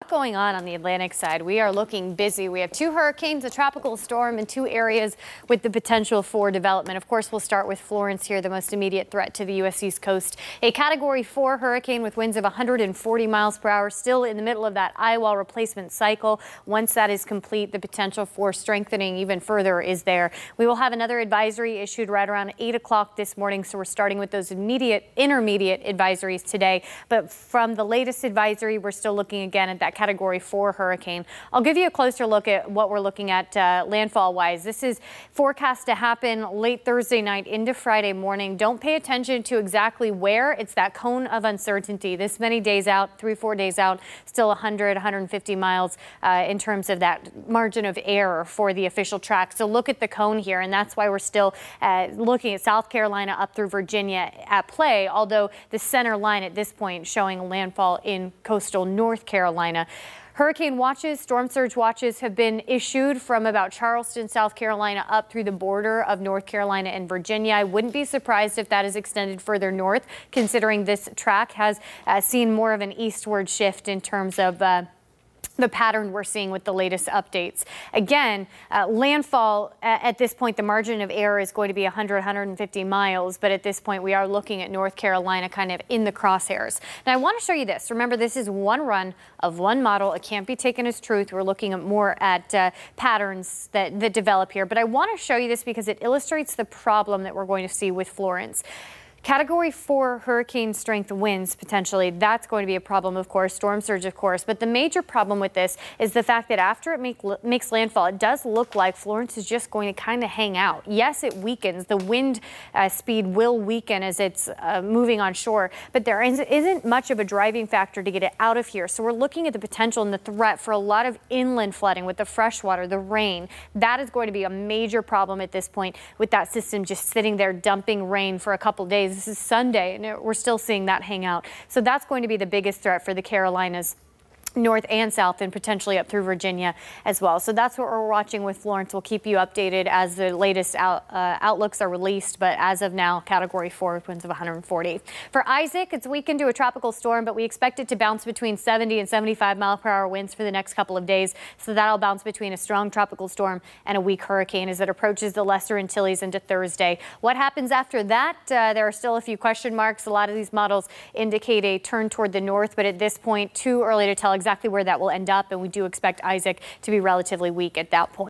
Going on the Atlantic side. We are looking busy. We have 2 hurricanes, a tropical storm, and 2 areas with the potential for development. Of course, we'll start with Florence here, the most immediate threat to the U.S. East Coast. A Category 4 hurricane with winds of 140 miles per hour, still in the middle of that eye wall replacement cycle. Once that is complete, the potential for strengthening even further is there. We will have another advisory issued right around 8 o'clock this morning, so we're starting with those intermediate advisories today. But from the latest advisory, we're still looking again at that Category 4 hurricane. I'll give you a closer look at what we're looking at landfall-wise. This is forecast to happen late Thursday night into Friday morning. Don't pay attention to exactly where. It's that cone of uncertainty. This many days out, 3-4 days out, still 100, 150 miles in terms of that margin of error for the official track. So look at the cone here, and that's why we're still looking at South Carolina up through Virginia at play, although the center line at this point showing landfall in coastal North Carolina. Hurricane watches, storm surge watches have been issued from about Charleston, South Carolina, up through the border of North Carolina and Virginia. I wouldn't be surprised if that is extended further north, considering this track has seen more of an eastward shift in terms of the pattern we're seeing with the latest updates. Again, landfall at this point, the margin of error is going to be 100, 150 miles. But at this point, we are looking at North Carolina kind of in the crosshairs. Now, I want to show you this. Remember, this is one run of one model. It can't be taken as truth. We're looking at more at patterns that develop here. But I want to show you this because it illustrates the problem that we're going to see with Florence. Category 4 hurricane strength winds, potentially, that's going to be a problem, of course, storm surge, of course. But the major problem with this is the fact that after it makes landfall, it does look like Florence is just going to kind of hang out. Yes, it weakens. The wind speed will weaken as it's moving on shore, but there isn't much of a driving factor to get it out of here. So we're looking at the potential and the threat for a lot of inland flooding with the fresh water, the rain. That is going to be a major problem at this point with that system just sitting there dumping rain for a couple days. This is Sunday, and we're still seeing that hang out. So that's going to be the biggest threat for the Carolinas, north and south, and potentially up through Virginia as well. So that's what we're watching with Florence. We'll keep you updated as the latest outlooks are released. But as of now, Category 4 with winds of 140. For Isaac, it's weakened to a tropical storm, but we expect it to bounce between 70 and 75 mile per hour winds for the next couple of days. So that'll bounce between a strong tropical storm and a weak hurricane as it approaches the Lesser Antilles into Thursday. What happens after that? There are still a few question marks. A lot of these models indicate a turn toward the north, but at this point, too early to tell exactly where that will end up, and we do expect Isaac to be relatively weak at that point.